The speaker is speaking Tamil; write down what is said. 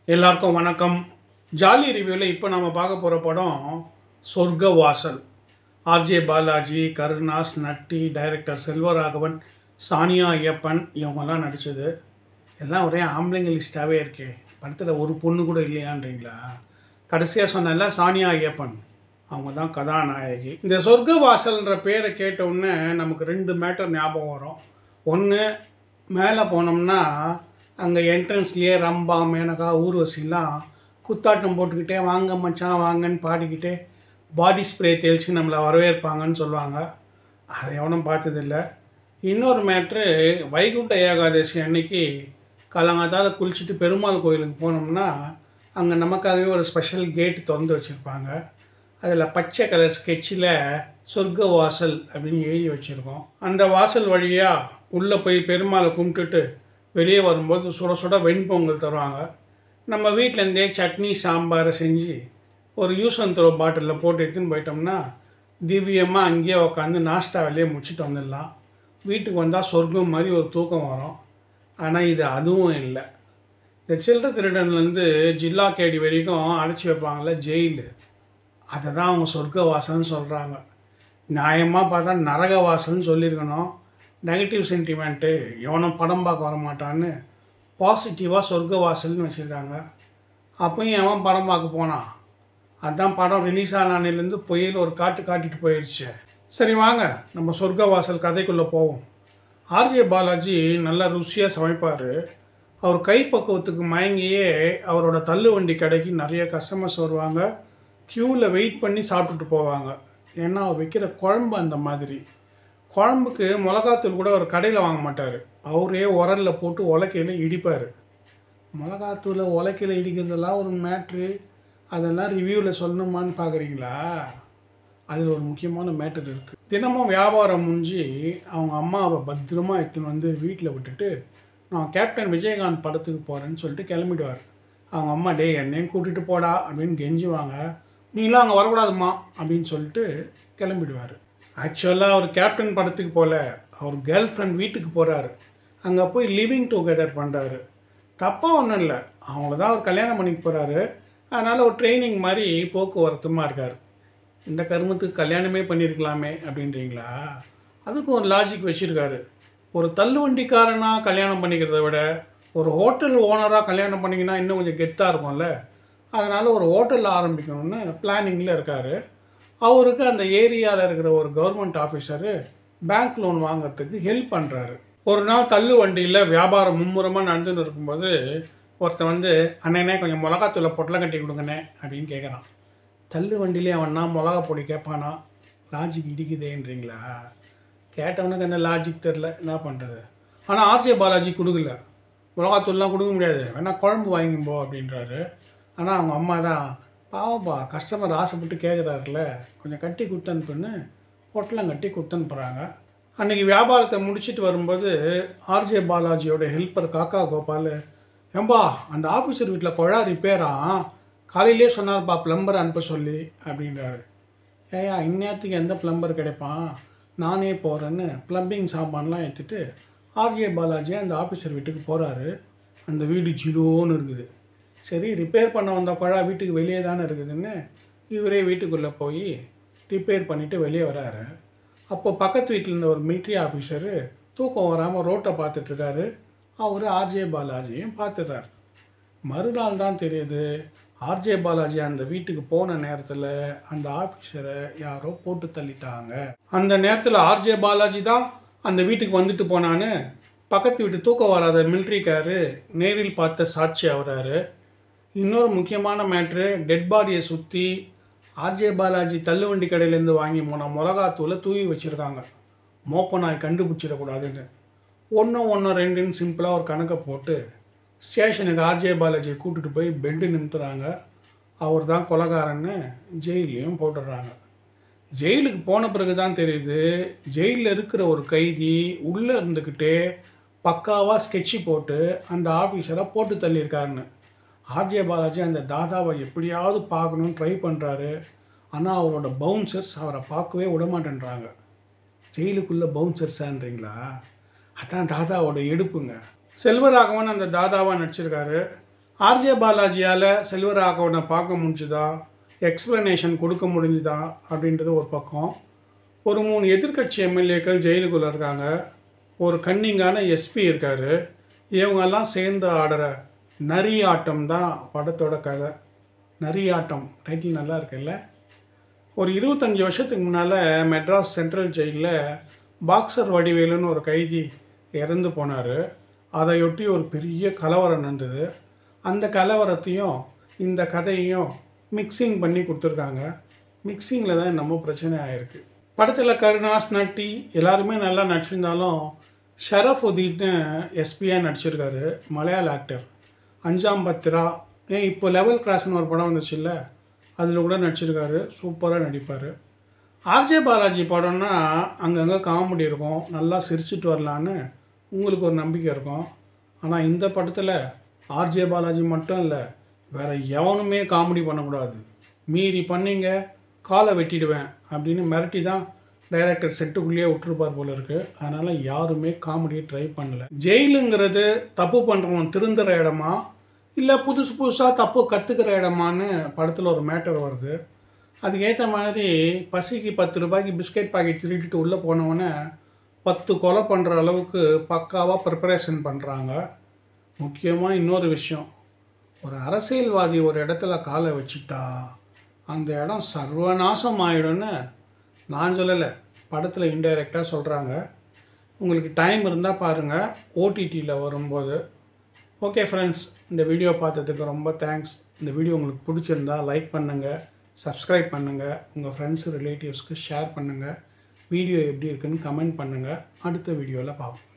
எல்லாருக்கும் வணக்கம். ஜாலி ரிவ்யூவில் இப்போ நம்ம பார்க்க போகிற படம் சொர்க்கவாசல். ஆர்ஜே பாலாஜி, கருணாஸ், நட்டி, டைரக்டர் செல்வராகவன், சானியா ஐயப்பன் இவங்கெல்லாம் நடித்தது. எல்லாம் ஒரே ஆம்பளைங்க லிஸ்ட்டாகவே இருக்கே. படத்தில் ஒரு பொண்ணு கூட இல்லையான்றீங்களா? கடைசியாக சொன்னல சானியா ஐயப்பன், அவங்க தான் கதாநாயகி. இந்த சொர்க்கவாசல்ன்ற பேரை கேட்டவுடனே நமக்கு 2 மேட்டர் ஞாபகம் வரும். ஒன்று, மேலே போனோம்னா அங்கே என்ட்ரன்ஸ்லேயே ரம்பா, மேனகா, ஊர்வசிலாம் குத்தாட்டம் போட்டுக்கிட்டே வாங்க மச்சான் வாங்கன்னு பாடிக்கிட்டே பாடி ஸ்ப்ரே தெளித்து நம்மளை வரவேற்பாங்கன்னு சொல்லுவாங்க. அதை எவனும் பார்த்ததில்ல. இன்னொரு மேட்ரு, வைகுண்ட ஏகாதசி அன்னைக்கு காலங்காத்தால் குளிச்சுட்டு பெருமாள் கோயிலுக்கு போனோம்னா அங்கே நமக்காகவே ஒரு ஸ்பெஷல் கேட்டு திறந்து வச்சுருப்பாங்க. அதில் பச்சை கலர் ஸ்கெட்சில் சொர்க்க வாசல் அப்படின்னு எழுதி வச்சுருக்கோம். அந்த வாசல் வழியாக உள்ளே போய் பெருமாளை கும்பிட்டுட்டு வெளியே வரும்போது சுட சுட வெண்பொங்கல் தருவாங்க. நம்ம வீட்டிலேருந்தே சட்னி சாம்பாரை செஞ்சு ஒரு யூஸ் அண்ட் த்ரோ பாட்டிலில் போட்டு எடுத்துன்னு போயிட்டோம்னா திவ்யமாக அங்கேயே உட்காந்து நாஷ்டா வேலையே முடிச்சுட்டு வந்துடலாம். வீட்டுக்கு வந்தால் சொர்க்கம் மாதிரி ஒரு தூக்கம் வரும். ஆனால் இது அதுவும் இல்லை. இந்த சில்லறை திருடன்லேருந்து ஜில்லா கேடி வரைக்கும் அடைச்சி வைப்பாங்கள்ல ஜெயிலு, அதை தான் அவங்க சொர்க்க வாசல்னு சொல்கிறாங்க. நியாயமாக பார்த்தா நரக வாசல்னு சொல்லியிருக்கணும். நெகட்டிவ் சென்டிமெண்ட்டு, எவனும் படம் பார்க்க வர மாட்டான்னு பாசிட்டிவாக சொர்க்க வாசல்னு வச்சுருக்காங்க. அப்போயும் எவன் படம் பார்க்க போனான்? அதுதான் படம் ரிலீஸ் ஆனானிலேருந்து புயல் ஒரு காட்டிட்டு போயிடுச்சு. சரி வாங்க நம்ம சொர்க்க வாசல் கதைக்குள்ளே போவோம். ஆர்ஜே பாலாஜி நல்லா ருசியாக சமைப்பார். அவர் கைப்பக்குவத்துக்கு மயங்கியே அவரோட தள்ளுவண்டி கடைக்கு நிறைய கஸ்டமர்ஸ் வருவாங்க. க்யூவில் வெயிட் பண்ணி சாப்பிட்டுட்டு போவாங்க. ஏன்னா அவர் வைக்கிற குழம்பு அந்த மாதிரி. குழம்புக்கு மிளகாத்தூள் கூட அவர் கடையில் வாங்க மாட்டார். அவரே உரலில் போட்டு உலக்கையில் இடிப்பார். மிளகாத்தூளை உலக்கையில் இடிக்கிறதெல்லாம் ஒரு மேட்ரு. அதெல்லாம் ரிவ்யூவில் சொல்லணுமான்னு பார்க்குறீங்களா? அதில் ஒரு முக்கியமான மேட்டர் இருக்குது. தினமும் வியாபாரம் முடிஞ்சு அவங்க அம்மாவை பத்திரமா எடுத்துன்னு வந்து வீட்டில் விட்டுட்டு நான் கேப்டன் விஜயகாந்த் படத்துக்கு போகிறேன்னு சொல்லிட்டு கிளம்பிடுவார். அவங்க அம்மா என்னையும் கூட்டிகிட்டு போடா அப்படின்னு கெஞ்சுவாங்க. நீங்களாம் அங்கே வரக்கூடாதுமா அப்படின்னு சொல்லிட்டு கிளம்பிடுவார். ஆக்சுவலாக அவர் கேப்டன் படத்துக்கு போகல, அவர் கேர்ள் ஃப்ரெண்ட் வீட்டுக்கு போகிறாரு. அங்கே போய் லிவிங் டுகெதர் பண்ணுறாரு. தப்பாக ஒன்றும் இல்லை, அவங்கள தான் அவர் கல்யாணம் பண்ணிக்க போகிறாரு. அதனால் ஒரு ட்ரைனிங் மாதிரி போக்குவரத்துமாக இருக்கார். இந்த கருமத்துக்கு கல்யாணமே பண்ணியிருக்கலாமே அப்படின்றீங்களா? அதுக்கு ஒரு லாஜிக் வச்சுருக்காரு. ஒரு தள்ளுவண்டிக்காரனாக கல்யாணம் பண்ணிக்கிறத விட ஒரு ஹோட்டல் ஓனராக கல்யாணம் பண்ணிங்கன்னா இன்னும் கொஞ்சம் கெத்தாக இருக்கும்ல. அதனால் ஒரு ஹோட்டல் ஆரம்பிக்கணும்னு பிளானிங்கில் இருக்கார். அவருக்கு அந்த ஏரியாவில் இருக்கிற ஒரு கவர்மெண்ட் ஆஃபீஸரு பேங்க் லோன் வாங்கிறதுக்கு ஹெல்ப் பண்ணுறாரு. ஒரு நாள் தள்ளு வண்டியில் வியாபாரம் மும்முரமாக நடந்துன்னு இருக்கும்போது ஒருத்தன் வந்து அண்ணனே கொஞ்சம் மிளகாத்தூளை பொட்டலம் கட்டி கொடுங்கண்ணே அப்படின்னு கேட்குறான். தள்ளு வண்டியிலே அவன்னா மிளகா பொடி கேட்பானா? லாஜிக் இடிக்குதேன்றீங்களா? கேட்டவனுக்கு அந்த லாஜிக் தெரில, என்ன பண்ணுறது. ஆனால் ஆர்ஜே பாலாஜி கொடுக்கல. மிளகாத்தூள்லாம் கொடுக்க முடியாது, வேணால் குழம்பு வாங்கிப்போ அப்படின்றாரு. ஆனால் அவங்க அம்மா தான் பாவப்பா கஸ்டமர் ஆசைப்பட்டு கேட்குறாருல, கொஞ்சம் கட்டி கொடுத்தனுப்புன்னு பொட்டலம் கட்டி கொடுத்தனுப்புகிறாங்க. அன்றைக்கி வியாபாரத்தை முடிச்சுட்டு வரும்போது ஆர்ஜே பாலாஜியோட ஹெல்ப்பர் காக்கா கோபால், ஏம்பா அந்த ஆஃபீஸர் வீட்டில் குழா ரிப்பேராக காலையிலே சொன்னார்ப்பா ப்ளம்பர் அனுப்ப சொல்லி அப்படின்றாரு. ஏயா இந்நேரத்துக்கு எந்த ப்ளம்பர் கிடைப்பான், நானே போகிறேன்னு ப்ளம்பிங் சாமான்லாம் எடுத்துகிட்டு ஆர்ஜே பாலாஜி அந்த ஆஃபீஸர் வீட்டுக்கு போகிறாரு. அந்த வீடு ஜிலோன்னு இருக்குது. சரி ரிப்பேர் பண்ண வந்த குழா வீட்டுக்கு வெளியே தானே இருக்குதுன்னு இவரே வீட்டுக்குள்ளே போய் ரிப்பேர் பண்ணிவிட்டு வெளியே வராரு. அப்போ பக்கத்து வீட்டில் இருந்த ஒரு மிலிட்ரி ஆஃபீஸரு தூக்கம் வராமல் ரோட்டை பார்த்துட்ருக்காரு. அவர் ஆர்ஜே பாலாஜியும் பார்த்துடுறாரு. மறுநாள் தான் தெரியுது, ஆர்ஜே பாலாஜி அந்த வீட்டுக்கு போன நேரத்தில் அந்த ஆஃபீஸரை யாரோ போட்டு தள்ளிட்டாங்க. அந்த நேரத்தில் ஆர்ஜே பாலாஜி தான் அந்த வீட்டுக்கு வந்துட்டு போனான்னு பக்கத்து வீட்டு தூக்கம் வராத மிலிட்ரிக்காரு நேரில் பார்த்த சாட்சி ஆகிறாரு. இன்னொரு முக்கியமான மேட்ரு, டெட் பாடியை சுற்றி ஆர்ஜே பாலாஜி தள்ளுவண்டி கடையிலேருந்து வாங்கி போன மிளகாத்தூளை தூவி வச்சுருக்காங்க. மோப்ப நாய் கண்டுபிடிச்சிடக்கூடாதுன்னு. 1-1-2ன்னு சிம்பிளாக ஒரு கணக்கை போட்டு ஸ்டேஷனுக்கு ஆர்ஜே பாலாஜியை கூப்பிட்டுட்டு போய் பெண்டு நிறுத்துறாங்க. அவர் தான் கொலைகாரன்னு ஜெயிலையும் போட்டுடுறாங்க. ஜெயிலுக்கு போன பிறகு தான் தெரியுது, ஜெயிலில் இருக்கிற ஒரு கைதி உள்ளே இருந்துக்கிட்டே பக்காவாக ஸ்கெட்சி போட்டு அந்த ஆஃபீஸரை போட்டு தள்ளியிருக்காருன்னு. ஆர்ஜே பாலாஜி அந்த தாதாவை எப்படியாவது பார்க்கணுன்னு ட்ரை பண்ணுறாரு. ஆனால் அவரோட பவுன்சர்ஸ் அவரை பார்க்கவே விடமாட்டேன்றாங்க. ஜெயிலுக்குள்ளே பவுன்சர்ஸான்றீங்களா? அதான் தாதாவோட எடுப்புங்க. செல்வராகவன் அந்த தாதாவாக நடிச்சிருக்காரு. ஆர்ஜே பாலாஜியால் செல்வராகவனை பார்க்க முடிஞ்சுதா, எக்ஸ்ப்ளனேஷன் கொடுக்க முடிஞ்சுதா அப்படின்றது ஒரு பக்கம். ஒரு 3 எதிர்க்கட்சி எம்எல்ஏக்கள் ஜெயிலுக்குள்ளே இருக்காங்க. ஒரு கன்னிங்கான எஸ்பி இருக்கார். இவங்கெல்லாம் சேர்ந்து ஆடுற நரி ஆட்டம் தான் படத்தோட கதை. நரி ஆட்டம் டைட்டில் நல்லா இருக்குல்ல. ஒரு 25 வருஷத்துக்கு முன்னால் மெட்ராஸ் சென்ட்ரல் ஜெயிலில் பாக்ஸர் வடிவேலுன்னு ஒரு கைதி இறந்து போனார். அதையொட்டி ஒரு பெரிய கலவரம் நடந்தது. அந்த கலவரத்தையும் இந்த கதையையும் மிக்சிங் பண்ணி கொடுத்துருக்காங்க. மிக்சிங்கில் தான் நம்ம பிரச்சனை ஆகிருக்கு. படத்தில் கருணாஸ், நட்டி எல்லாருமே நல்லா நடிச்சிருந்தாலும் ஷரஃபுதீன்னு எஸ்பியாக நடிச்சிருக்காரு. மலையாள ஆக்டர். அஞ்சாம் பத்திரா, இப்போ லெவல் கிராஸ்னு ஒரு படம் வந்துச்சு இல்லை, அதில் கூட நடிச்சிருக்காரு. சூப்பராக நடிப்பார். ஆர்ஜே பாலாஜி படம்னா அங்கங்கே காமெடி இருக்கும், நல்லா சிரிச்சிட்டு வரலான்னு உங்களுக்கு ஒரு நம்பிக்கை இருக்கும். ஆனால் இந்த படத்தில் ஆர்ஜே பாலாஜி மட்டும் இல்லை, வேறு எவனுமே காமெடி பண்ணக்கூடாது, மீறி பண்ணிங்க காலை வெட்டிடுவேன் அப்படின்னு மிரட்டி தான் டைரக்டர் செட்டுக்குள்ளேயே விட்டுருப்பார் போல இருக்குது. அதனால் யாருமே காமெடியை ட்ரை பண்ணலை. ஜெயிலுங்கிறது தப்பு பண்ணுறவன் திருந்துற இடமா இல்லை புதுசு புதுசாக தப்பு கற்றுக்கிற இடமான்னு படத்தில் ஒரு மேட்டர் வருது. அதுக்கேற்ற மாதிரி பசிக்கு 10 ரூபாய்க்கு பிஸ்கெட் பாக்கெட் திருட்டிட்டு உள்ளே போனவனை 10 கொலை பண்ணுற அளவுக்கு பக்காவாக ப்ரிப்பரேஷன் பண்ணுறாங்க. முக்கியமாக இன்னொரு விஷயம், ஒரு அரசியல்வாதி ஒரு இடத்துல காலை வச்சுட்டா அந்த இடம் சர்வநாசம் ஆகிடும்னு நான் சொல்லலை, படத்தில் இன்டைரக்டாக சொல்கிறாங்க. உங்களுக்கு டைம் இருந்தால் பாருங்கள், ஓடிடியில் வரும்போது. ஓகே ஃப்ரெண்ட்ஸ், இந்த வீடியோ பார்த்ததுக்கு ரொம்ப தேங்க்ஸ். இந்த வீடியோ உங்களுக்கு பிடிச்சிருந்தா லைக் பண்ணுங்கள், சப்ஸ்கிரைப் பண்ணுங்கள், உங்கள் ஃப்ரெண்ட்ஸு ரிலேட்டிவ்ஸ்க்கு ஷேர் பண்ணுங்கள். வீடியோ எப்படி இருக்குன்னு கமெண்ட் பண்ணுங்கள். அடுத்த வீடியோவில் பார்ப்போம்.